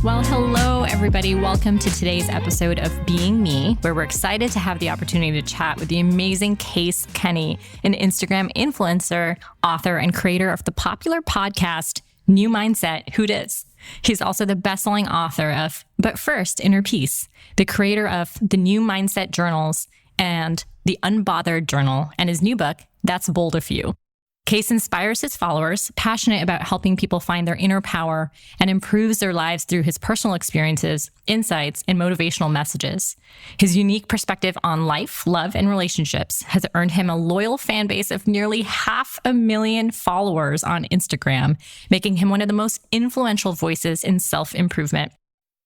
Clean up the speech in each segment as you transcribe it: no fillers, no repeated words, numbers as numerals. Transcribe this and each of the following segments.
Well, hello, everybody. Welcome to today's episode of Being Me, where we're excited to have the opportunity to chat with the amazing Case Kenny, an Instagram influencer, author, and creator of the popular podcast, New Mindset, Who Dis. He's also the best-selling author of But First, Inner Peace, the creator of the New Mindset Journals and the Unbothered Journal, and his new book, That's Bold of You. Case inspires his followers, passionate about helping people find their inner power, and improves their lives through his personal experiences, insights, and motivational messages. His unique perspective on life, love, and relationships has earned him a loyal fan base of nearly 500,000 followers on Instagram, making him one of the most influential voices in self-improvement.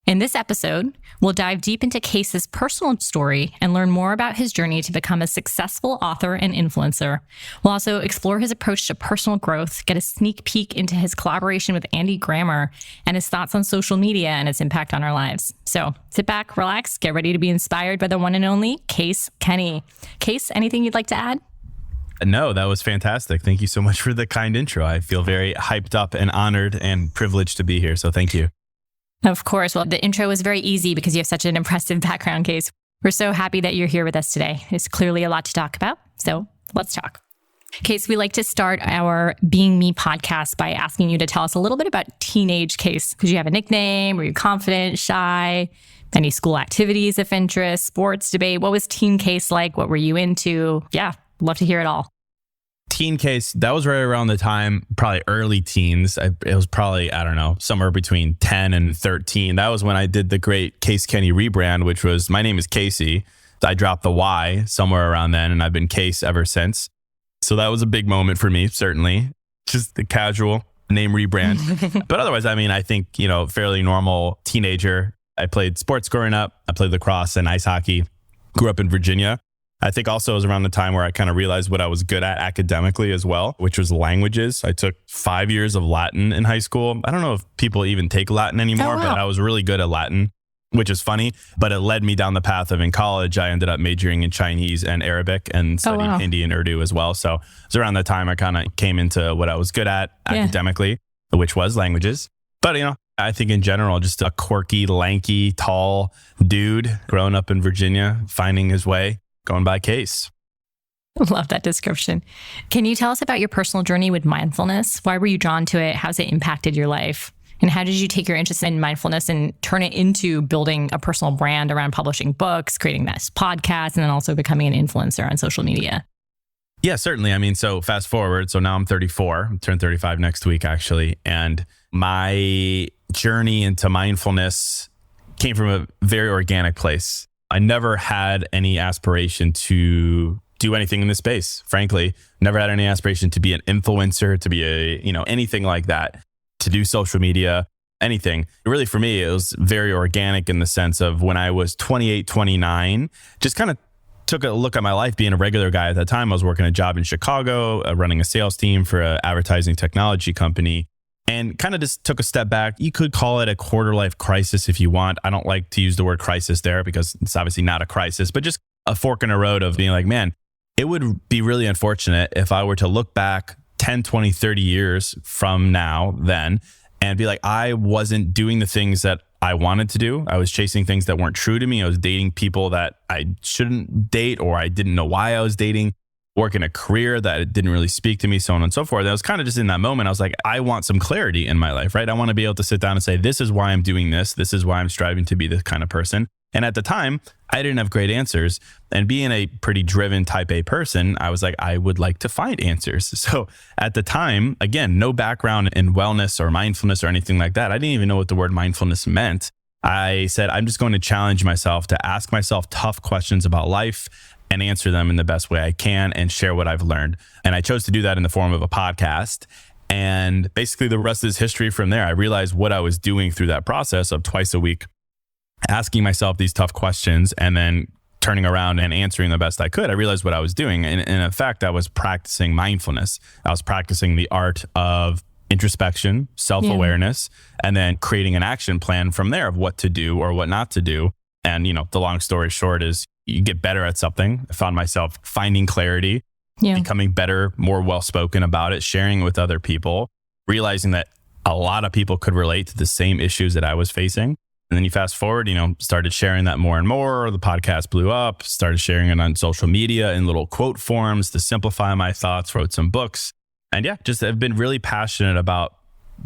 In this episode, we'll dive deep into Case's personal story and learn more about his journey to become a successful author and influencer. We'll also explore his approach to personal growth, get a sneak peek into his collaboration with Andy Grammer, and his thoughts on social media and its impact on our lives. So sit back, relax, get ready to be inspired by the one and only Case Kenny. Case, anything you'd like to add? No, that was fantastic. Thank you so much for the kind intro. I feel very hyped up and honored and privileged to be here. So thank you. Of course. Well, the intro was very easy because you have such an impressive background, Case. We're so happy that you're here with us today. There's clearly a lot to talk about. So let's talk. Case, we like to start our Being Me podcast by asking you to tell us a little bit about teenage Case. Did you have a nickname? Were you confident, shy? Any school activities of interest, sports, debate? What was teen Case like? What were you into? Yeah, love to hear it all. Teen Case, that was right around the time, probably early teens. It was probably, I don't know, somewhere between 10 and 13. That was when I did the great Case Kenny rebrand, which was, my name is Casey. I dropped the Y somewhere around then, and I've been Case ever since. So that was a big moment for me, certainly. Just the casual name rebrand. But otherwise, I mean, I think, fairly normal teenager. I played sports growing up. I played lacrosse and ice hockey. Grew up in Virginia. I think also it was around the time where I kind of realized what I was good at academically as well, which was languages. I took 5 years of Latin in high school. I don't know if people even take Latin anymore, but I was really good at Latin, which is funny. But it led me down the path of in college, I ended up majoring in Chinese and Arabic and studied Hindi and Urdu as well. So it was around that time I kind of came into what I was good at academically, which was languages. But, I think in general, just a quirky, lanky, tall dude growing up in Virginia, finding his way. Going by Case. Love that description. Can you tell us about your personal journey with mindfulness? Why were you drawn to it? How's it impacted your life? And how did you take your interest in mindfulness and turn it into building a personal brand around publishing books, creating this podcast, and then also becoming an influencer on social media? Yeah, certainly. I mean, so fast forward. So now I'm 34. I'm turning 35 next week, actually. And my journey into mindfulness came from a very organic place. I never had any aspiration to do anything in this space, frankly. Never had any aspiration to be an influencer, to be anything like that, to do social media, anything. Really, for me, it was very organic in the sense of when I was 28, 29, just kind of took a look at my life being a regular guy at that time. I was working a job in Chicago, running a sales team for an advertising technology company. And kind of just took a step back. You could call it a quarter life crisis if you want. I don't like to use the word crisis there because it's obviously not a crisis, but just a fork in a road of being like, man, it would be really unfortunate if I were to look back 10, 20, 30 years from now then and be like, I wasn't doing the things that I wanted to do. I was chasing things that weren't true to me. I was dating people that I shouldn't date, or I didn't know why I was dating. Working a career that didn't really speak to me, so on and so forth. I was kind of just in that moment. I was like, I want some clarity in my life, right? I want to be able to sit down and say, this is why I'm doing this. This is why I'm striving to be this kind of person. And at the time, I didn't have great answers. And being a pretty driven type A person, I was like, I would like to find answers. So at the time, again, no background in wellness or mindfulness or anything like that. I didn't even know what the word mindfulness meant. I said, I'm just going to challenge myself to ask myself tough questions about life and answer them in the best way I can and share what I've learned. And I chose to do that in the form of a podcast. And basically the rest is history from there. I realized what I was doing through that process of twice a week, asking myself these tough questions and then turning around and answering the best I could. I realized what I was doing. And in fact, I was practicing mindfulness. I was practicing the art of introspection, self-awareness, and then creating an action plan from there of what to do or what not to do. And, the long story short is you get better at something. I found myself finding clarity, becoming better, more well-spoken about it, sharing it with other people, realizing that a lot of people could relate to the same issues that I was facing. And then you fast forward, started sharing that more and more. The podcast blew up, started sharing it on social media in little quote forms to simplify my thoughts, wrote some books. And yeah, just have been really passionate about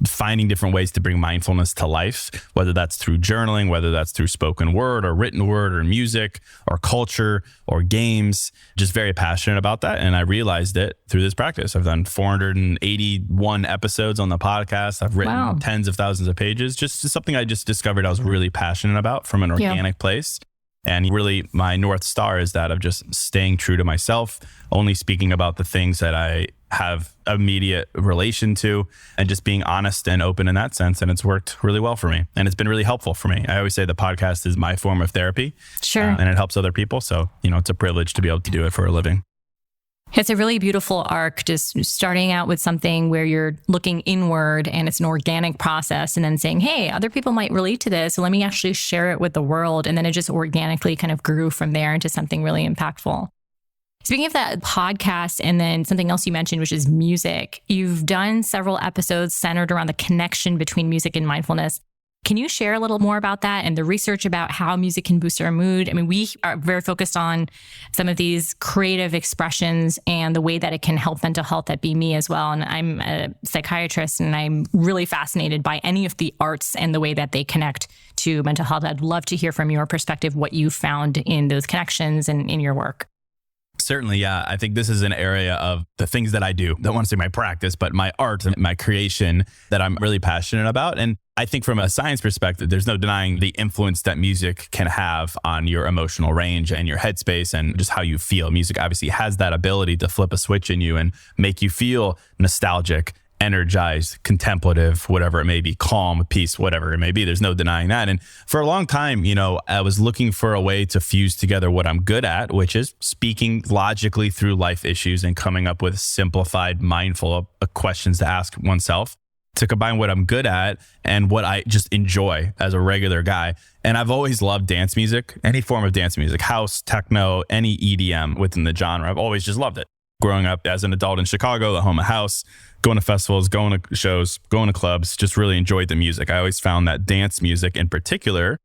finding different ways to bring mindfulness to life, whether that's through journaling, whether that's through spoken word or written word or music or culture or games. Just very passionate about that. And I realized it through this practice. I've done 481 episodes on the podcast. I've written tens of thousands of pages. Just something I just discovered I was really passionate about from an organic place. And really my North Star is that of just staying true to myself, only speaking about the things that I have immediate relation to, and just being honest and open in that sense. And it's worked really well for me. And it's been really helpful for me. I always say the podcast is my form of therapy. Sure. And it helps other people. So, it's a privilege to be able to do it for a living. It's a really beautiful arc, just starting out with something where you're looking inward and it's an organic process, and then saying, hey, other people might relate to this, so let me actually share it with the world. And then it just organically kind of grew from there into something really impactful. Speaking of that podcast, and then something else you mentioned, which is music, you've done several episodes centered around the connection between music and mindfulness. Can you share a little more about that and the research about how music can boost our mood? I mean, we are very focused on some of these creative expressions and the way that it can help mental health at BeMe as well. And I'm a psychiatrist, and I'm really fascinated by any of the arts and the way that they connect to mental health. I'd love to hear from your perspective what you found in those connections and in your work. Certainly, yeah. I think this is an area of the things that I do. I don't want to say my practice, but my art and my creation that I'm really passionate about. And I think from a science perspective, there's no denying the influence that music can have on your emotional range and your headspace and just how you feel. Music obviously has that ability to flip a switch in you and make you feel nostalgic, energized, contemplative, whatever it may be, calm, peace, whatever it may be. There's no denying that. And for a long time, I was looking for a way to fuse together what I'm good at, which is speaking logically through life issues and coming up with simplified, mindful questions to ask oneself, to combine what I'm good at and what I just enjoy as a regular guy. And I've always loved dance music, any form of dance music, house, techno, any EDM within the genre. I've always just loved it. Growing up as an adult in Chicago, the home of house, going to festivals, going to shows, going to clubs, just really enjoyed the music. I always found that dance music in particular,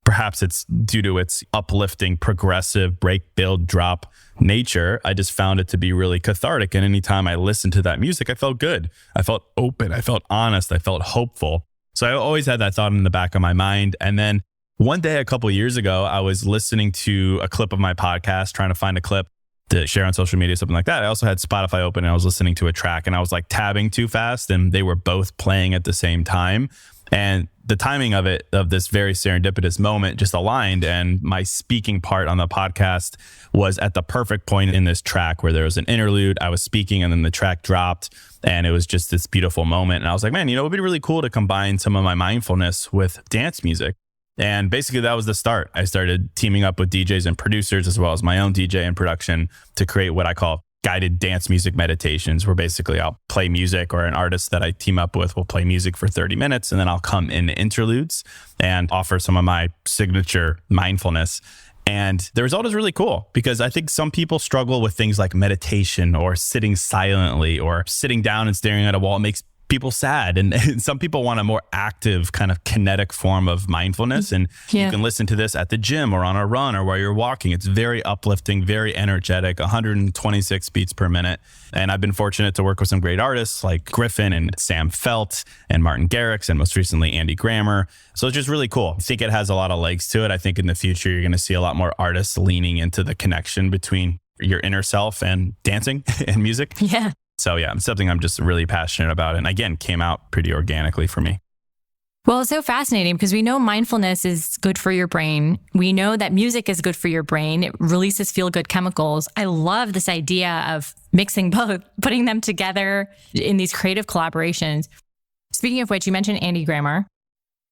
perhaps it's due to its uplifting, progressive, break, build, drop nature, I just found it to be really cathartic. And anytime I listened to that music, I felt good. I felt open. I felt honest. I felt hopeful. So I always had that thought in the back of my mind. And then one day, a couple of years ago, I was listening to a clip of my podcast, trying to find a clip to share on social media, something like that. I also had Spotify open and I was listening to a track, and I was like tabbing too fast, and they were both playing at the same time. And the timing of this very serendipitous moment just aligned. And my speaking part on the podcast was at the perfect point in this track where there was an interlude. I was speaking and then the track dropped, and it was just this beautiful moment. And I was like, man, it would be really cool to combine some of my mindfulness with dance music. And basically that was the start. I started teaming up with DJs and producers, as well as my own DJ and production, to create what I call guided dance music meditations, where basically I'll play music, or an artist that I team up with will play music for 30 minutes. And then I'll come in interludes and offer some of my signature mindfulness. And the result is really cool, because I think some people struggle with things like meditation or sitting silently or sitting down and staring at a wall. It makes people sad. And some people want a more active kind of kinetic form of mindfulness. And you can listen to this at the gym or on a run or while you're walking. It's very uplifting, very energetic, 126 beats per minute. And I've been fortunate to work with some great artists like Griffin and Sam Felt and Martin Garrix, and most recently Andy Grammer. So it's just really cool. I think it has a lot of legs to it. I think in the future, you're going to see a lot more artists leaning into the connection between your inner self and dancing and music. Yeah. So yeah, it's something I'm just really passionate about. And again, came out pretty organically for me. Well, it's so fascinating because we know mindfulness is good for your brain. We know that music is good for your brain. It releases feel-good chemicals. I love this idea of mixing both, putting them together in these creative collaborations. Speaking of which, you mentioned Andy Grammer,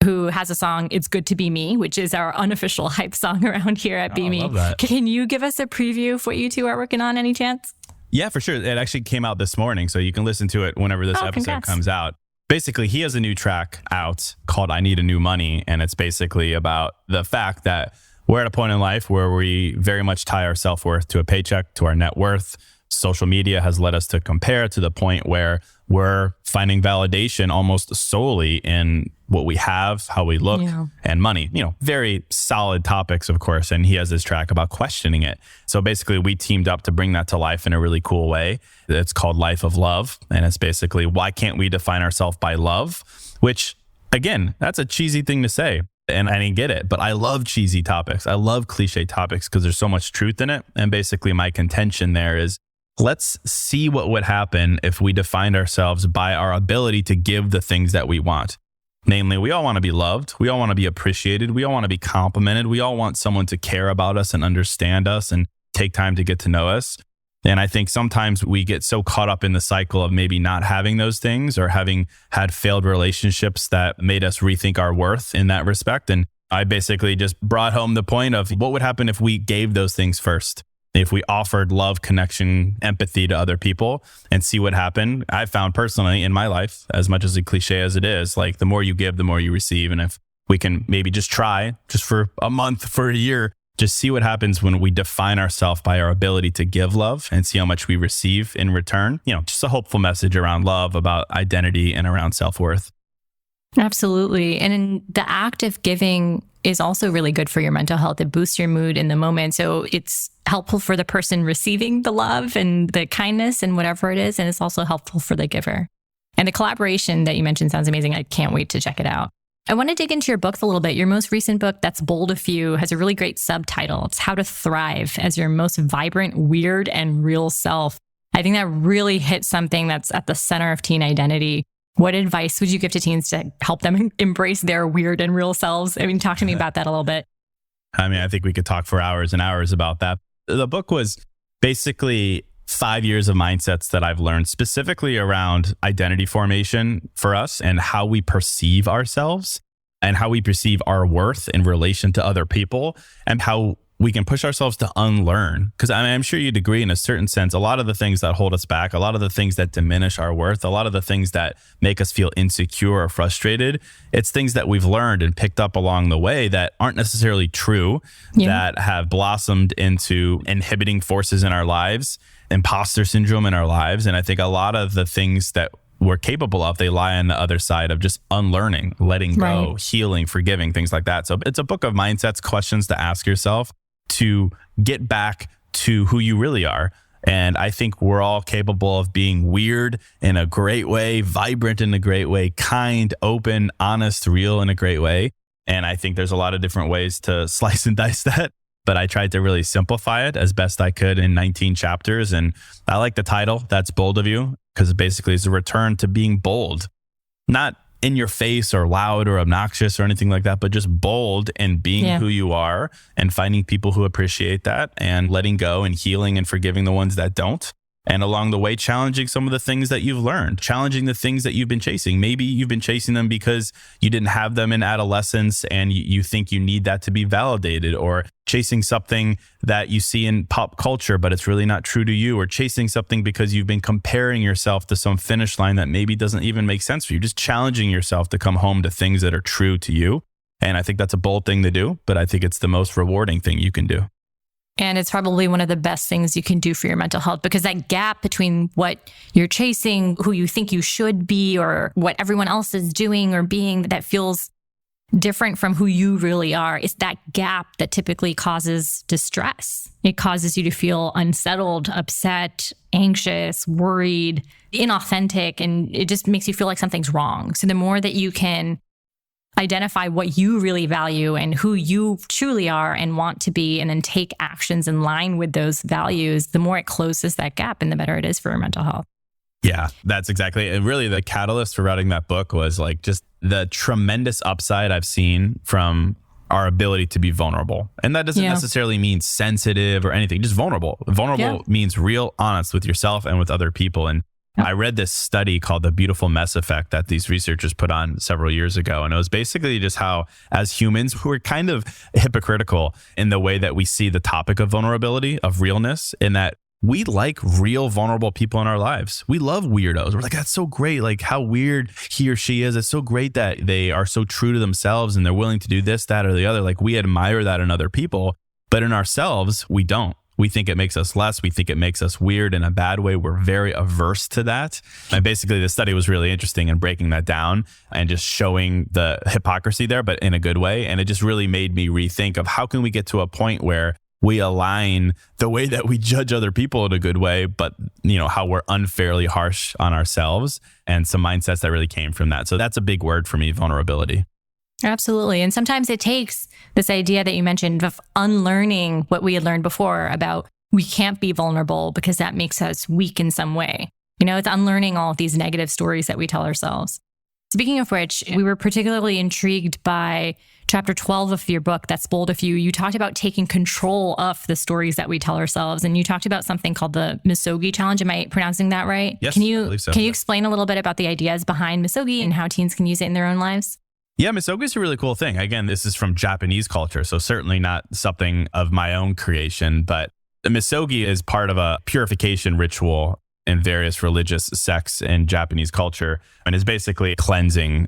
who has a song, It's Good to Be Me, which is our unofficial hype song around here at BeMe. I love that. Can you give us a preview of what you two are working on, any chance? Yeah, for sure. It actually came out this morning, so you can listen to it whenever this episode comes out. Basically, he has a new track out called I Need a New Money, and it's basically about the fact that we're at a point in life where we very much tie our self-worth to a paycheck, to our net worth. Social media has led us to compare to the point where we're finding validation almost solely in what we have, how we look, and money. Very solid topics, of course. And he has this track about questioning it. So basically, we teamed up to bring that to life in a really cool way. It's called Life of Love. And it's basically, why can't we define ourselves by love? Which, again, that's a cheesy thing to say. And I didn't get it, but I love cheesy topics. I love cliche topics because there's so much truth in it. And basically, my contention there is, let's see what would happen if we defined ourselves by our ability to give the things that we want. Namely, we all want to be loved. We all want to be appreciated. We all want to be complimented. We all want someone to care about us and understand us and take time to get to know us. And I think sometimes we get so caught up in the cycle of maybe not having those things or having had failed relationships that made us rethink our worth in that respect. And I basically just brought home the point of what would happen if we gave those things first. If we offered love, connection, empathy to other people and see what happened. I found personally in my life, as much as a cliche as it is, like the more you give, the more you receive. And if we can maybe just try just for a month, for a year, just see what happens when we define ourselves by our ability to give love and see how much we receive in return. Just a hopeful message around love, about identity, and around self-worth. Absolutely. And in the act of giving is also really good for your mental health. It boosts your mood in the moment. So it's helpful for the person receiving the love and the kindness and whatever it is. And it's also helpful for the giver. And the collaboration that you mentioned sounds amazing. I can't wait to check it out. I want to dig into your books a little bit. Your most recent book, That's Bold of You, has a really great subtitle. It's How to Thrive as Your Most Vibrant, Weird, and Real Self. I think that really hits something that's at the center of teen identity. What advice would you give to teens to help them embrace their weird and real selves? I mean, talk to me about that a little bit. I think we could talk for hours and hours about that. The book was basically 5 years of mindsets that I've learned specifically around identity formation for us and how we perceive ourselves and how we perceive our worth in relation to other people and how we can push ourselves to unlearn. Because I'm sure you'd agree in a certain sense, a lot of the things that hold us back, a lot of the things that diminish our worth, a lot of the things that make us feel insecure or frustrated, it's things that we've learned and picked up along the way that aren't necessarily true, that have blossomed into inhibiting forces in our lives, imposter syndrome in our lives. And I think a lot of the things that we're capable of, they lie on the other side of just unlearning, letting go, healing, forgiving, things like that. So it's a book of mindsets, questions to ask yourself to get back to who you really are. And I think we're all capable of being weird in a great way, vibrant in a great way, kind, open, honest, real in a great way. And I think there's a lot of different ways to slice and dice that. But I tried to really simplify it as best I could in 19 chapters. And I like the title, That's Bold of You, because basically it's a return to being bold, not in your face or loud or obnoxious or anything like that, but just bold and being who you are and finding people who appreciate that and letting go and healing and forgiving the ones that don't. And along the way, challenging some of the things that you've learned, challenging the things that you've been chasing. Maybe you've been chasing them because you didn't have them in adolescence and you think you need that to be validated, or chasing something that you see in pop culture, but it's really not true to you, or chasing something because you've been comparing yourself to some finish line that maybe doesn't even make sense for you. Just challenging yourself to come home to things that are true to you. And I think that's a bold thing to do, but I think it's the most rewarding thing you can do. And it's probably one of the best things you can do for your mental health, because that gap between what you're chasing, who you think you should be, or what everyone else is doing or being that feels different from who you really are, it's that gap that typically causes distress. It causes you to feel unsettled, upset, anxious, worried, inauthentic, and it just makes you feel like something's wrong. So the more that you can identify what you really value and who you truly are and want to be, and then take actions in line with those values, the more it closes that gap and the better it is for your mental health. Yeah, that's exactly it. And really the catalyst for writing that book was like just the tremendous upside I've seen from our ability to be vulnerable. And that doesn't necessarily mean sensitive or anything, just vulnerable. Vulnerable means real honest with yourself and with other people. And I read this study called the Beautiful Mess Effect that these researchers put on several years ago. And it was basically just how, as humans, we're kind of hypocritical in the way that we see the topic of vulnerability, of realness, in that we like real vulnerable people in our lives. We love weirdos. We're like, that's so great. Like how weird he or she is. It's so great that they are so true to themselves and they're willing to do this, that, or the other. Like we admire that in other people, but in ourselves, we don't. We think it makes us less. We think it makes us weird in a bad way. We're very averse to that. And basically, the study was really interesting in breaking that down and just showing the hypocrisy there, but in a good way. And it just really made me rethink of how can we get to a point where we align the way that we judge other people in a good way, but how we're unfairly harsh on ourselves, and some mindsets that really came from that. So that's a big word for me, vulnerability. Absolutely. And sometimes it takes this idea that you mentioned of unlearning what we had learned before about we can't be vulnerable because that makes us weak in some way. It's unlearning all of these negative stories that we tell ourselves. Speaking of which, we were particularly intrigued by chapter 12 of your book, That's Bold of You. You talked about taking control of the stories that we tell ourselves. And you talked about something called the Misogi challenge. Am I pronouncing that right? Yes, I believe so. Can you explain a little bit about the ideas behind Misogi and how teens can use it in their own lives? Yeah, misogi is a really cool thing. Again, this is from Japanese culture, so certainly not something of my own creation, but the misogi is part of a purification ritual in various religious sects in Japanese culture, and is basically cleansing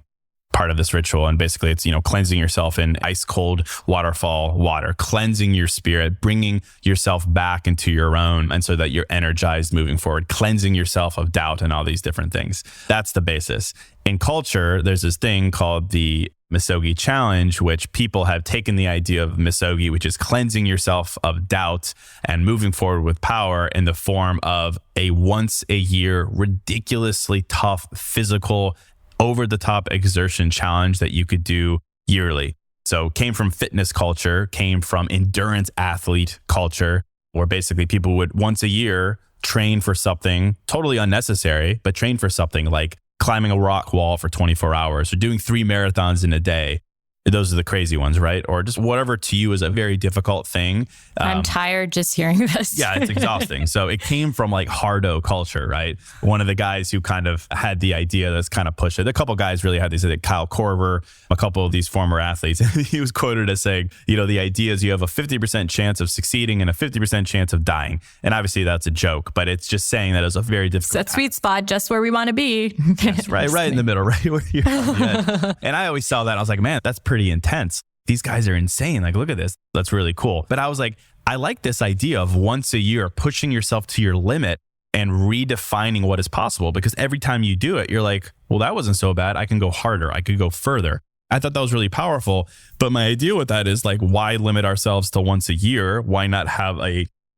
part of this ritual. And basically it's, cleansing yourself in ice cold waterfall water, cleansing your spirit, bringing yourself back into your own. And so that you're energized moving forward, cleansing yourself of doubt and all these different things. That's the basis. In culture, there's this thing called the Misogi challenge, which people have taken the idea of misogi, which is cleansing yourself of doubt and moving forward with power in the form of a once a year, ridiculously tough physical over the top exertion challenge that you could do yearly. So came from fitness culture, came from endurance athlete culture, where basically people would once a year train for something totally unnecessary, but train for something like climbing a rock wall for 24 hours or doing 3 marathons in a day. Those are the crazy ones, right? Or just whatever to you is a very difficult thing. I'm tired just hearing this. Yeah, it's exhausting. So it came from like hardo culture, right? One of the guys who kind of had the idea that's kind of pushed it. A couple guys really had this, Kyle Korver, a couple of these former athletes. He was quoted as saying, the idea is you have a 50% chance of succeeding and a 50% chance of dying. And obviously that's a joke, but it's just saying that it's a very difficult. It's that sweet spot, just where we want to be. Yes, right in the middle, right where you're on the edge. And I always saw that. I was like, man, that's pretty intense. These guys are insane. Like, look at this. That's really cool. But I was like, I like this idea of once a year pushing yourself to your limit and redefining what is possible, because every time you do it, you're like, well, that wasn't so bad. I can go harder. I could go further. I thought that was really powerful. But my idea with that is like, why limit ourselves to once a year? Why not have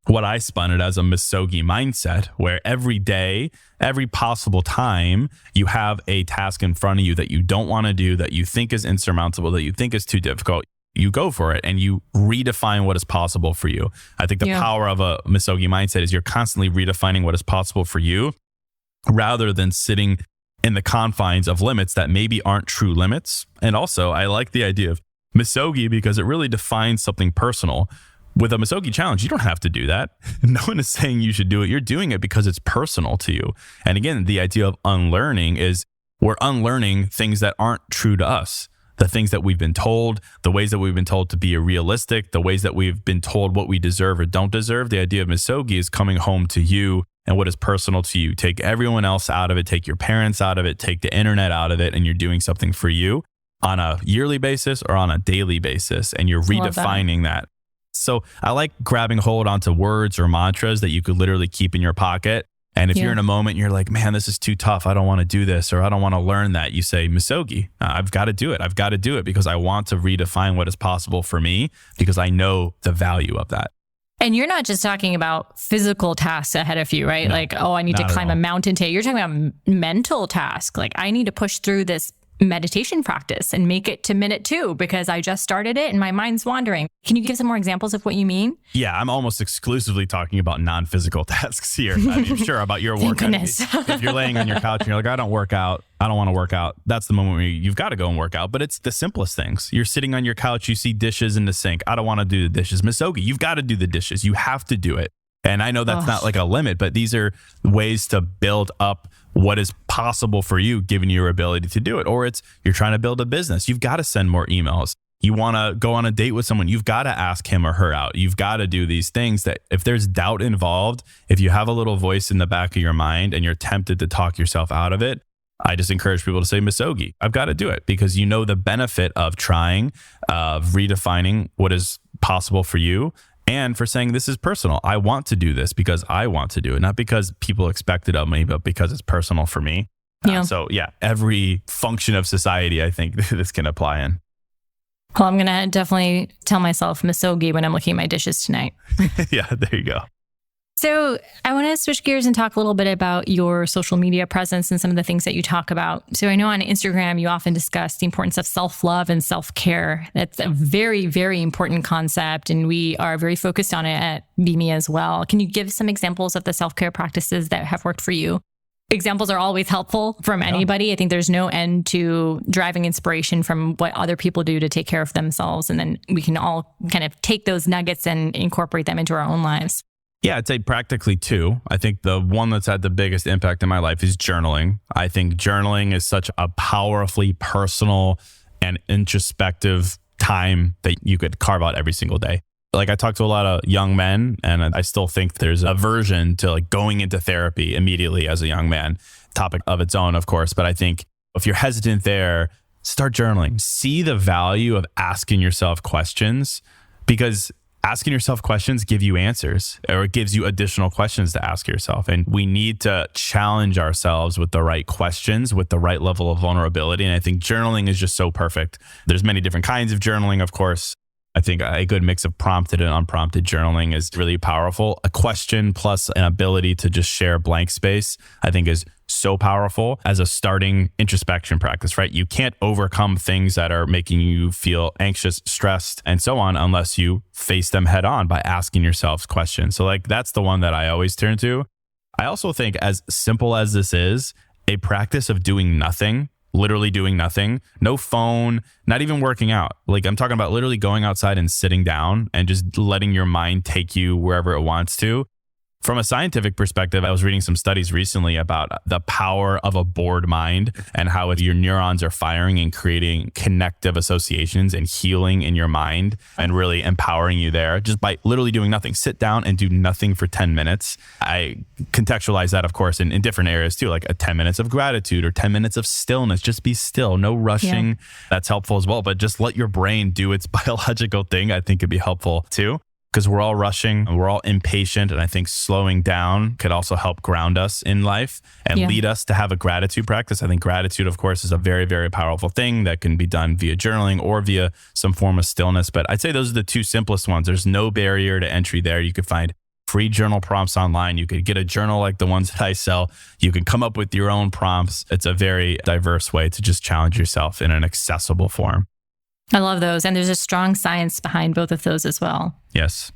what I spun it as a misogi mindset, where every day, every possible time you have a task in front of you that you don't want to do, that you think is insurmountable, that you think is too difficult, you go for it and you redefine what is possible for you. I think the power of a misogi mindset is you're constantly redefining what is possible for you rather than sitting in the confines of limits that maybe aren't true limits. And also, I like the idea of misogi because it really defines something personal. With a misogi challenge, you don't have to do that. No one is saying you should do it. You're doing it because it's personal to you. And again, the idea of unlearning is we're unlearning things that aren't true to us. The things that we've been told, the ways that we've been told to be realistic, the ways that we've been told what we deserve or don't deserve. The idea of misogi is coming home to you and what is personal to you. Take everyone else out of it, take your parents out of it, take the internet out of it, and you're doing something for you on a yearly basis or on a daily basis. And you're redefining that. So I like grabbing hold onto words or mantras that you could literally keep in your pocket. And if you're in a moment, and you're like, man, this is too tough. I don't want to do this, or I don't want to learn that. You say, misogi, I've got to do it. I've got to do it because I want to redefine what is possible for me because I know the value of that. And you're not just talking about physical tasks ahead of you, right? No, like, oh, I need to climb a mountain today. You're talking about mental tasks. Like, I need to push through this meditation practice and make it to minute 2 because I just started it and my mind's wandering. Can you give some more examples of what you mean? Yeah, I'm almost exclusively talking about non-physical tasks here. I mean, sure, about your work. If you're laying on your couch and you're like, I don't work out, I don't want to work out. That's the moment where you've got to go and work out. But it's the simplest things. You're sitting on your couch, you see dishes in the sink. I don't want to do the dishes. Misogi, you've got to do the dishes. You have to do it. And I know that's not like a limit, but these are ways to build up what is possible for you, given your ability to do it. Or it's you're trying to build a business. You've got to send more emails. You want to go on a date with someone. You've got to ask him or her out. You've got to do these things that if there's doubt involved, if you have a little voice in the back of your mind and you're tempted to talk yourself out of it, I just encourage people to say, misogi, I've got to do it because you know the benefit of trying, of redefining what is possible for you. and for saying this is personal. I want to do this because I want to do it, not because people expect it of me, but because it's personal for me. So yeah, every function of society, I think this can apply in. Well, I'm going to definitely tell myself misogi when I'm looking at my dishes tonight. Yeah, there you go. So I want to switch gears and talk a little bit about your social media presence and some of the things that you talk about. So I know on Instagram, you often discuss the importance of self-love and self-care. That's a very, very important concept. And we are very focused on it at BeMe as well. Can you give some examples of the self-care practices that have worked for you? Examples are always helpful from anybody. I think there's no end to driving inspiration from what other people do to take care of themselves. And then we can all kind of take those nuggets and incorporate them into our own lives. Yeah, I'd say practically two. I think the one that's had the biggest impact in my life is journaling. I think journaling is such a powerfully personal and introspective time that you could carve out every single day. Like I talk to a lot of young men, and I still think there's aversion to like going into therapy immediately as a young man. Topic of its own, of course. But I think if you're hesitant there, start journaling. See the value of asking yourself questions, because asking yourself questions give you answers, or it gives you additional questions to ask yourself. And we need to challenge ourselves with the right questions, with the right level of vulnerability. And I think journaling is just so perfect. There's many different kinds of journaling, of course. I think a good mix of prompted and unprompted journaling is really powerful. A question plus an ability to just share blank space, I think is so powerful as a starting introspection practice, right? You can't overcome things that are making you feel anxious, stressed, and so on unless you face them head on by asking yourself questions. So like that's the one that I always turn to. I also think, as simple as this is, a practice of doing nothing, literally doing nothing, no phone, not even working out. Like I'm talking about literally going outside and sitting down and just letting your mind take you wherever it wants to. From a scientific perspective, I was reading some studies recently about the power of a bored mind and how your neurons are firing and creating connective associations and healing in your mind and really empowering you there just by literally doing nothing. Sit down and do nothing for 10 minutes. I contextualize that, of course, in different areas too, like 10 minutes of gratitude or 10 minutes of stillness. Just be still, no rushing. Yeah. That's helpful as well. But just let your brain do its biological thing, I think could be helpful too. Because we're all rushing and we're all impatient. And I think slowing down could also help ground us in life and lead us to have a gratitude practice. I think gratitude, of course, is a very, very powerful thing that can be done via journaling or via some form of stillness. But I'd say those are the two simplest ones. There's no barrier to entry there. You could find free journal prompts online. You could get a journal like the ones that I sell. You can come up with your own prompts. It's a very diverse way to just challenge yourself in an accessible form. I love those. And there's a strong science behind both of those as well. Yes.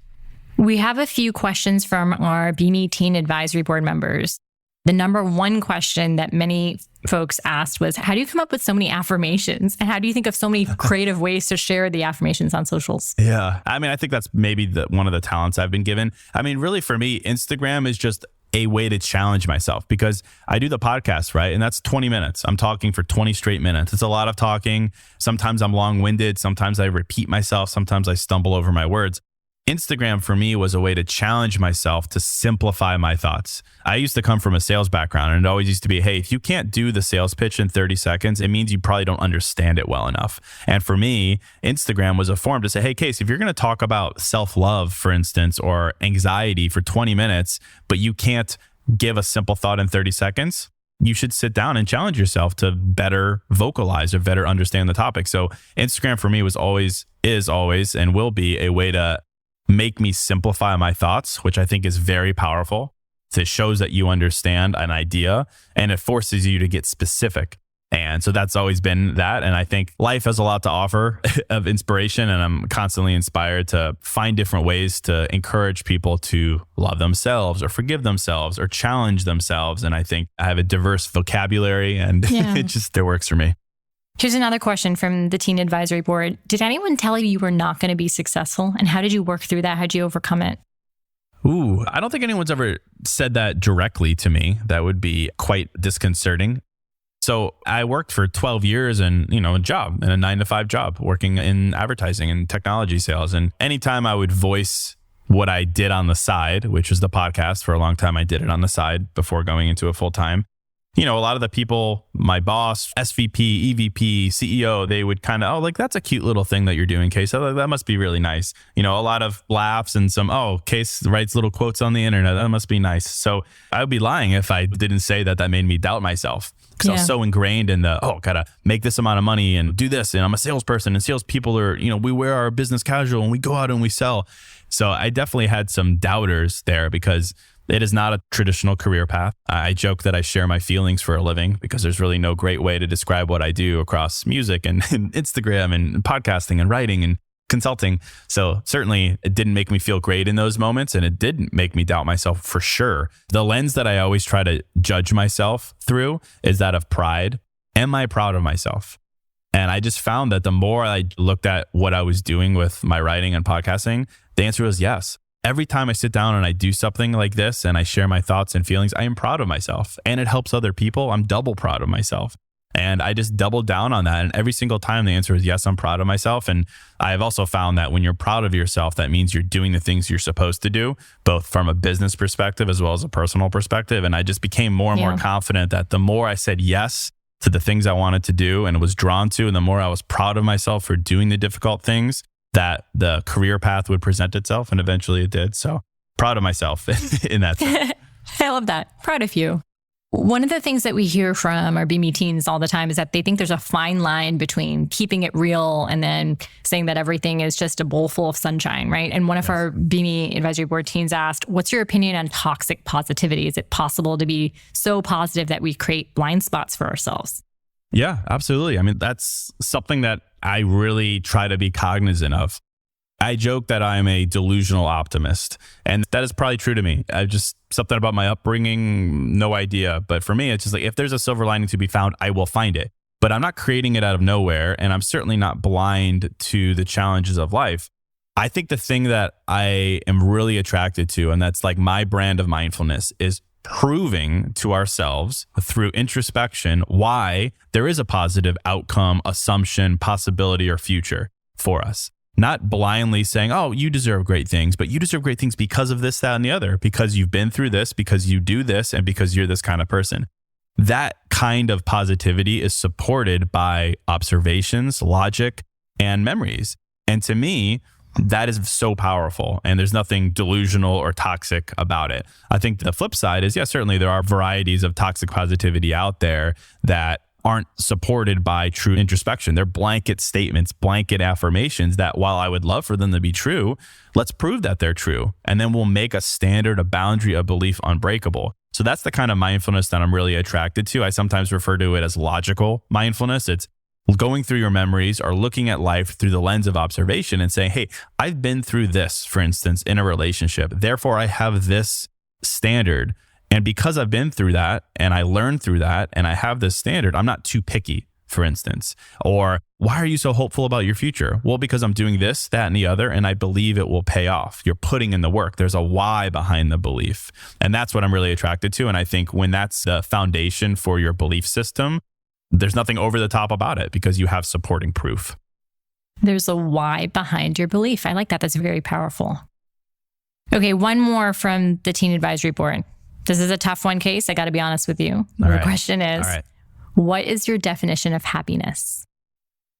We have a few questions from our BeMe Teen Advisory Board members. The number one question that many folks asked was, how do you come up with so many affirmations? And how do you think of so many creative ways to share the affirmations on socials? Yeah. I mean, I think that's maybe one of the talents I've been given. I mean, really for me, Instagram is just a way to challenge myself, because I do the podcast, right? And that's 20 minutes. I'm talking for 20 straight minutes. It's a lot of talking. Sometimes I'm long-winded. Sometimes I repeat myself. Sometimes I stumble over my words. Instagram for me was a way to challenge myself to simplify my thoughts. I used to come from a sales background, and it always used to be, hey, if you can't do the sales pitch in 30 seconds, it means you probably don't understand it well enough. And for me, Instagram was a form to say, hey, Case, if you're going to talk about self-love, for instance, or anxiety for 20 minutes, but you can't give a simple thought in 30 seconds, you should sit down and challenge yourself to better vocalize or better understand the topic. So Instagram for me is always, and will be a way to make me simplify my thoughts, which I think is very powerful. So it shows that you understand an idea, and it forces you to get specific. And so that's always been that. And I think life has a lot to offer of inspiration, and I'm constantly inspired to find different ways to encourage people to love themselves or forgive themselves or challenge themselves. And I think I have a diverse vocabulary, and it works for me. Here's another question from the Teen Advisory Board. Did anyone tell you were not going to be successful? And how did you work through that? How did you overcome it? Ooh, I don't think anyone's ever said that directly to me. That would be quite disconcerting. So I worked for 12 years in a 9-to-5 job, working in advertising and technology sales. And anytime I would voice what I did on the side, which was the podcast for a long time, I did it on the side before going into a full-time. a lot of the people, my boss, SVP, EVP, CEO, they would kind of, oh, like that's a cute little thing that you're doing, Case. So that must be really nice. A lot of laughs and some, oh, Case writes little quotes on the internet. That must be nice. So I would be lying if I didn't say that made me doubt myself. Because I was so ingrained in gotta make this amount of money and do this. And I'm a salesperson, and salespeople are, we wear our business casual and we go out and we sell. So I definitely had some doubters there because it is not a traditional career path. I joke that I share my feelings for a living because there's really no great way to describe what I do across music and Instagram and podcasting and writing and consulting. So certainly it didn't make me feel great in those moments, and it didn't make me doubt myself for sure. The lens that I always try to judge myself through is that of pride. Am I proud of myself? And I just found that the more I looked at what I was doing with my writing and podcasting, the answer was yes. Every time I sit down and I do something like this and I share my thoughts and feelings, I am proud of myself, and it helps other people. I'm double proud of myself. And I just doubled down on that. And every single time the answer is yes, I'm proud of myself. And I've also found that when you're proud of yourself, that means you're doing the things you're supposed to do, both from a business perspective as well as a personal perspective. And I just became more and more confident that the more I said yes to the things I wanted to do and was drawn to, and the more I was proud of myself for doing the difficult things, that the career path would present itself. And eventually it did. So proud of myself in that sense. I love that. Proud of you. One of the things that we hear from our BeMe teens all the time is that they think there's a fine line between keeping it real and then saying that everything is just a bowl full of sunshine, right? And one of our BeMe advisory board teens asked, what's your opinion on toxic positivity? Is it possible to be so positive that we create blind spots for ourselves? Yeah, absolutely. I mean, that's something that I really try to be cognizant of. I joke that I'm a delusional optimist, and that is probably true to me. I just, something about my upbringing, no idea. But for me, it's just like, if there's a silver lining to be found, I will find it. But I'm not creating it out of nowhere, and I'm certainly not blind to the challenges of life. I think the thing that I am really attracted to, and that's like my brand of mindfulness, is proving to ourselves through introspection why there is a positive outcome, assumption, possibility, or future for us. Not blindly saying, oh, you deserve great things, but you deserve great things because of this, that, and the other, because you've been through this, because you do this, and because you're this kind of person. That kind of positivity is supported by observations, logic, and memories. And to me, that is so powerful, and there's nothing delusional or toxic about it. I think the flip side is, certainly there are varieties of toxic positivity out there that aren't supported by true introspection. They're blanket statements, blanket affirmations that, while I would love for them to be true, let's prove that they're true. And then we'll make a standard, a boundary, a belief unbreakable. So that's the kind of mindfulness that I'm really attracted to. I sometimes refer to it as logical mindfulness. It's going through your memories or looking at life through the lens of observation and saying, hey, I've been through this, for instance, in a relationship. Therefore, I have this standard. And because I've been through that and I learned through that and I have this standard, I'm not too picky, for instance. Or why are you so hopeful about your future? Well, because I'm doing this, that, and the other, and I believe it will pay off. You're putting in the work. There's a why behind the belief. And that's what I'm really attracted to. And I think when that's the foundation for your belief system, there's nothing over the top about it because you have supporting proof. There's a why behind your belief. I like that. That's very powerful. Okay, one more from the Teen Advisory Board. This is a tough one, Case. I got to be honest with you. The question is, what is your definition of happiness?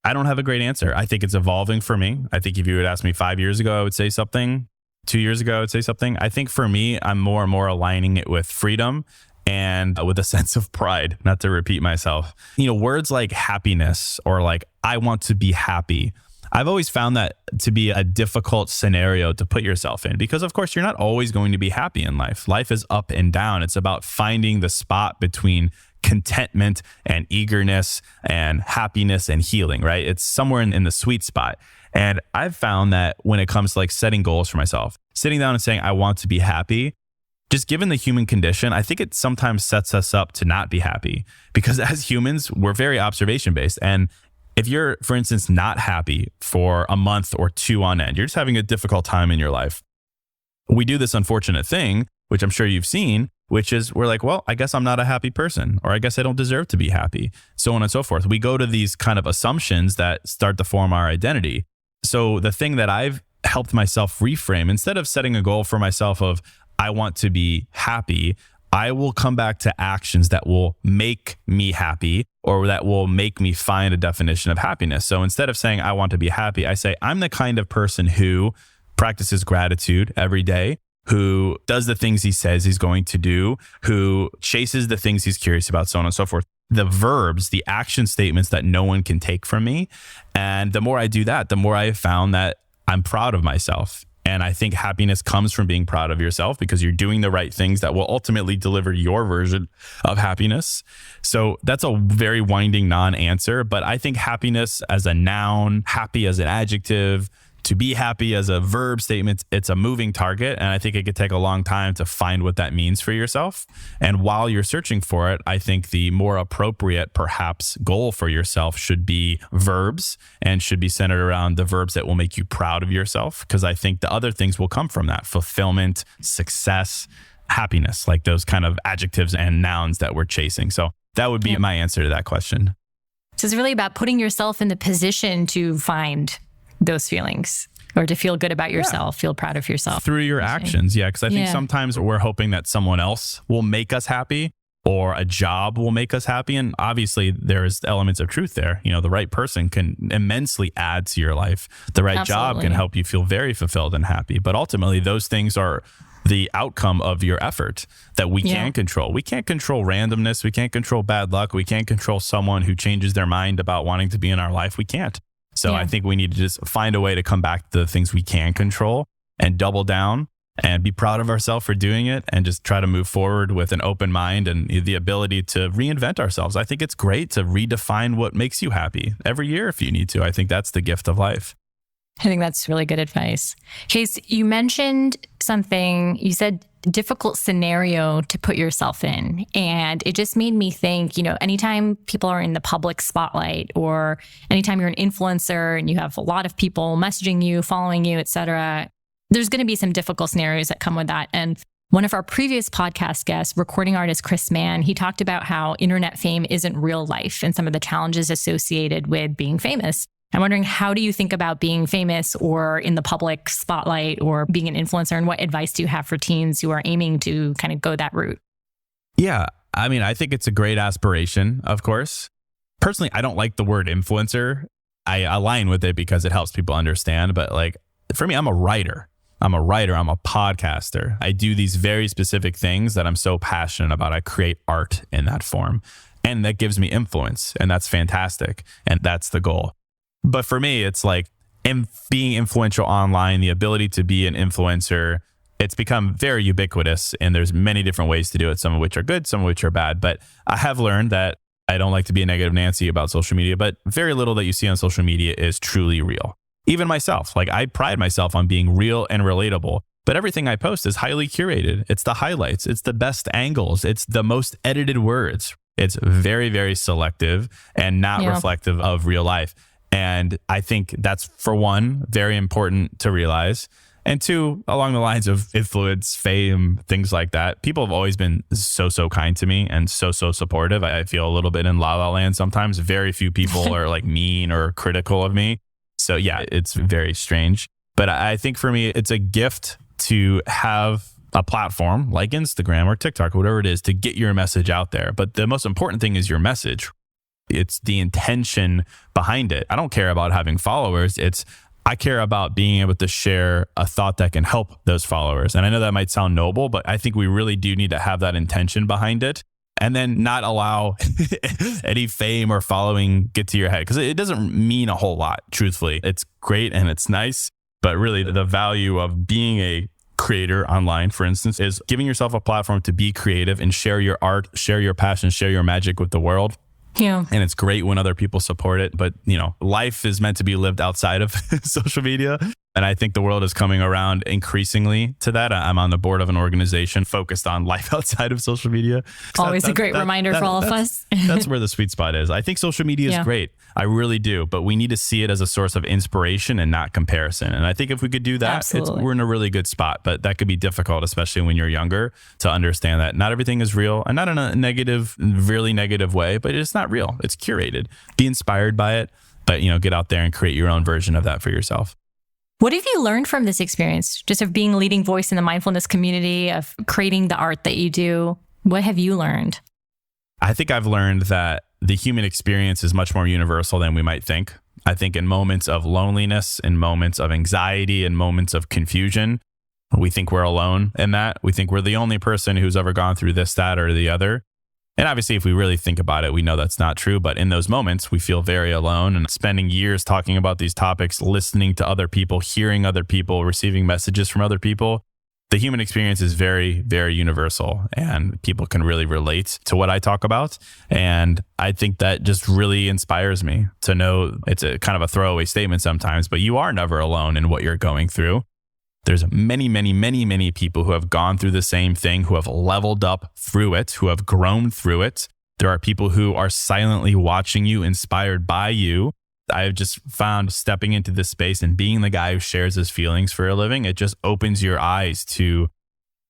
I don't have a great answer. I think it's evolving for me. I think if you would ask me 5 years ago, I would say something. 2 years ago, I would say something. I think for me, I'm more and more aligning it with freedom and with a sense of pride, not to repeat myself. Words like happiness or like, I want to be happy, I've always found that to be a difficult scenario to put yourself in because, of course, you're not always going to be happy in life. Life is up and down. It's about finding the spot between contentment and eagerness and happiness and healing, right? It's somewhere in the sweet spot. And I've found that when it comes to like setting goals for myself, sitting down and saying, I want to be happy, just given the human condition, I think it sometimes sets us up to not be happy because as humans, we're very observation based. And if you're, for instance, not happy for a month or two on end, you're just having a difficult time in your life. We do this unfortunate thing, which I'm sure you've seen, which is we're like, well, I guess I'm not a happy person, or I guess I don't deserve to be happy, so on and so forth. We go to these kind of assumptions that start to form our identity. So the thing that I've helped myself reframe, instead of setting a goal for myself of, I want to be happy, I will come back to actions that will make me happy or that will make me find a definition of happiness. So instead of saying, I want to be happy, I say, I'm the kind of person who practices gratitude every day, who does the things he says he's going to do, who chases the things he's curious about, so on and so forth. The verbs, the action statements that no one can take from me. And the more I do that, the more I have found that I'm proud of myself. And I think happiness comes from being proud of yourself because you're doing the right things that will ultimately deliver your version of happiness. So that's a very winding non-answer, but I think happiness as a noun, happy as an adjective, to be happy as a verb statement, it's a moving target. And I think it could take a long time to find what that means for yourself. And while you're searching for it, I think the more appropriate, perhaps, goal for yourself should be verbs and should be centered around the verbs that will make you proud of yourself. Because I think the other things will come from that: fulfillment, success, happiness, like those kind of adjectives and nouns that we're chasing. So that would be my answer to that question. So it's really about putting yourself in the position to find those feelings or to feel good about yourself, feel proud of yourself. Through your actions. Yeah. Because I think sometimes we're hoping that someone else will make us happy or a job will make us happy. And obviously there's elements of truth there. You know, the right person can immensely add to your life. The right job can help you feel very fulfilled and happy. But ultimately those things are the outcome of your effort that we can control. We can't control randomness. We can't control bad luck. We can't control someone who changes their mind about wanting to be in our life. We can't. So I think we need to just find a way to come back to the things we can control and double down and be proud of ourselves for doing it and just try to move forward with an open mind and the ability to reinvent ourselves. I think it's great to redefine what makes you happy every year if you need to. I think that's the gift of life. I think that's really good advice. Case, you mentioned something, you said difficult scenario to put yourself in. And it just made me think, you know, anytime people are in the public spotlight or anytime you're an influencer and you have a lot of people messaging you, following you, et cetera, there's going to be some difficult scenarios that come with that. And one of our previous podcast guests, recording artist Chris Mann, he talked about how internet fame isn't real life and some of the challenges associated with being famous. I'm wondering, how do you think about being famous or in the public spotlight or being an influencer? And what advice do you have for teens who are aiming to kind of go that route? Yeah, I mean, I think it's a great aspiration, of course. Personally, I don't like the word influencer. I align with it because it helps people understand. But like, for me, I'm a writer. I'm a podcaster. I do these very specific things that I'm so passionate about. I create art in that form. And that gives me influence. And that's fantastic. And that's the goal. But for me, it's like being influential online, the ability to be an influencer, it's become very ubiquitous and there's many different ways to do it, some of which are good, some of which are bad. But I have learned that I don't like to be a negative Nancy about social media, but very little that you see on social media is truly real. Even myself, like I pride myself on being real and relatable, but everything I post is highly curated. It's the highlights, it's the best angles, it's the most edited words. It's very, very selective and not reflective of real life. And I think that's, for one, very important to realize. And two, along the lines of influence, fame, things like that, people have always been so kind to me and so supportive. I feel a little bit in La La Land sometimes. Very few people are like mean or critical of me. So yeah, it's very strange. But I think for me, it's a gift to have a platform like Instagram or TikTok or whatever it is to get your message out there. But the most important thing is your message. It's the intention behind it. I don't care about having followers. I care about being able to share a thought that can help those followers. And I know that might sound noble, but I think we really do need to have that intention behind it and then not allow any fame or following get to your head, because it doesn't mean a whole lot, truthfully. It's great and it's nice, but really the value of being a creator online, for instance, is giving yourself a platform to be creative and share your art, share your passion, share your magic with the world. Yeah. And it's great when other people support it. But, you know, life is meant to be lived outside of social media. And I think the world is coming around increasingly to that. I'm on the board of an organization focused on life outside of social media. Always a great reminder for all of us. That's where the sweet spot is. I think social media is great. I really do. But we need to see it as a source of inspiration and not comparison. And I think if we could do that, we're in a really good spot. But that could be difficult, especially when you're younger, to understand that not everything is real, and not in a negative, really negative way, but it's not real. It's curated. Be inspired by it, but, you know, get out there and create your own version of that for yourself. What have you learned from this experience, just of being a leading voice in the mindfulness community, of creating the art that you do? What have you learned? I think I've learned that the human experience is much more universal than we might think. I think in moments of loneliness, in moments of anxiety, in moments of confusion, we think we're alone in that. We think we're the only person who's ever gone through this, that, or the other. And obviously, if we really think about it, we know that's not true. But in those moments, we feel very alone, and spending years talking about these topics, listening to other people, hearing other people, receiving messages from other people. The human experience is very, very universal, and people can really relate to what I talk about. And I think that just really inspires me to know it's a kind of a throwaway statement sometimes, but you are never alone in what you're going through. There's many, many, many, many people who have gone through the same thing, who have leveled up through it, who have grown through it. There are people who are silently watching you, inspired by you. I've just found stepping into this space and being the guy who shares his feelings for a living, it just opens your eyes to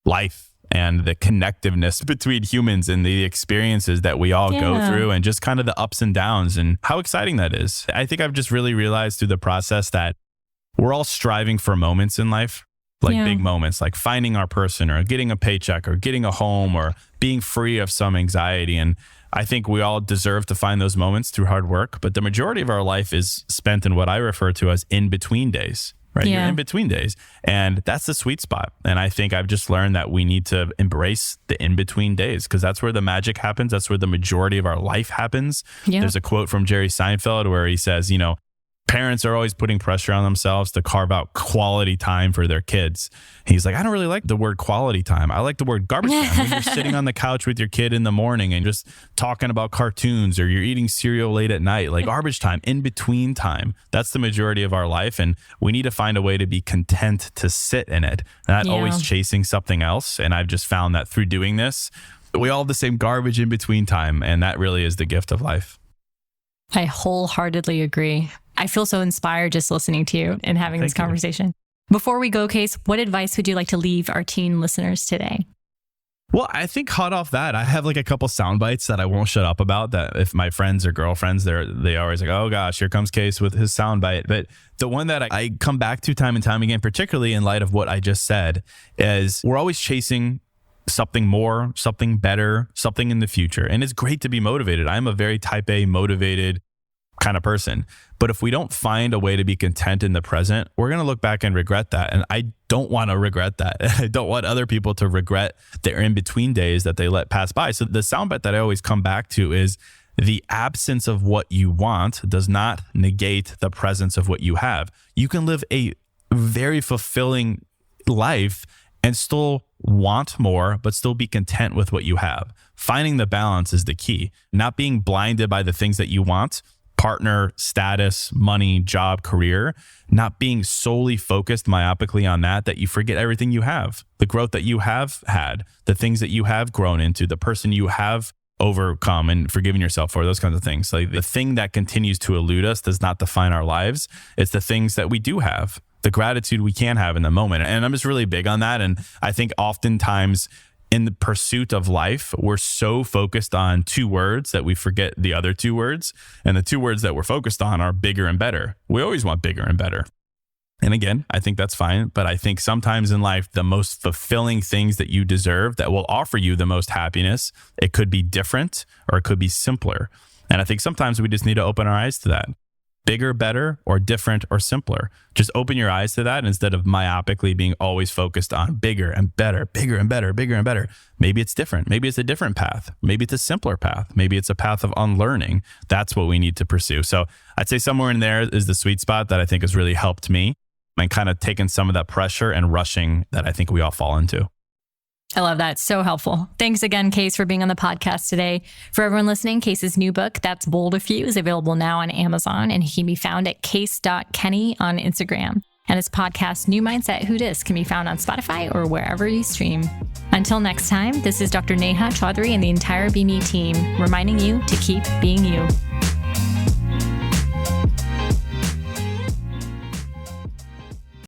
life and the connectiveness between humans and the experiences that we all go through, and just kind of the ups and downs and how exciting that is. I think I've just really realized through the process that we're all striving for moments in life, like big moments, like finding our person or getting a paycheck or getting a home or being free of some anxiety. And I think we all deserve to find those moments through hard work, but the majority of our life is spent in what I refer to as in-between days, right? You're in between days, and that's the sweet spot. And I think I've just learned that we need to embrace the in-between days, because that's where the magic happens. That's where the majority of our life happens. There's a quote from Jerry Seinfeld where he says, you know, parents are always putting pressure on themselves to carve out quality time for their kids. He's like, I don't really like the word quality time. I like the word garbage time. When you're sitting on the couch with your kid in the morning and just talking about cartoons, or you're eating cereal late at night, like garbage time, in between time. That's the majority of our life. And we need to find a way to be content to sit in it, not always chasing something else. And I've just found that through doing this, we all have the same garbage in between time. And that really is the gift of life. I wholeheartedly agree. I feel so inspired just listening to you and having this conversation. Before we go, Case, what advice would you like to leave our teen listeners today? Well, I think hot off that, I have like a couple sound bites that I won't shut up about, that if my friends or girlfriends, they always like, oh gosh, here comes Case with his sound bite. But the one that I come back to time and time again, particularly in light of what I just said, is we're always chasing something more, something better, something in the future. And it's great to be motivated. I'm a very type A motivated kind of person. But if we don't find a way to be content in the present, we're going to look back and regret that. And I don't want to regret that. I don't want other people to regret their in-between days that they let pass by. So the soundbite that I always come back to is, the absence of what you want does not negate the presence of what you have. You can live a very fulfilling life and still want more, but still be content with what you have. Finding the balance is the key. Not being blinded by the things that you want, partner, status, money, job, career, not being solely focused myopically on that you forget everything you have, the growth that you have had, the things that you have grown into, the person you have overcome and forgiven yourself for, those kinds of things. Like, the thing that continues to elude us does not define our lives. It's the things that we do have, the gratitude we can have in the moment. And I'm just really big on that. And I think oftentimes in the pursuit of life, we're so focused on two words that we forget the other two words. And the two words that we're focused on are bigger and better. We always want bigger and better. And again, I think that's fine. But I think sometimes in life, the most fulfilling things that you deserve, that will offer you the most happiness, it could be different or it could be simpler. And I think sometimes we just need to open our eyes to that. Bigger, better, or different, or simpler. Just open your eyes to that instead of myopically being always focused on bigger and better, bigger and better, bigger and better. Maybe it's different. Maybe it's a different path. Maybe it's a simpler path. Maybe it's a path of unlearning. That's what we need to pursue. So I'd say somewhere in there is the sweet spot that I think has really helped me, and kind of taken some of that pressure and rushing that I think we all fall into. I love that. So helpful. Thanks again, Case, for being on the podcast today. For everyone listening, Case's new book, That's Bold of You, is available now on Amazon, and he can be found at case.kenny on Instagram. And his podcast, New Mindset Who Dis, can be found on Spotify or wherever you stream. Until next time, this is Dr. Neha Chaudhary and the entire BeMe team reminding you to keep being you.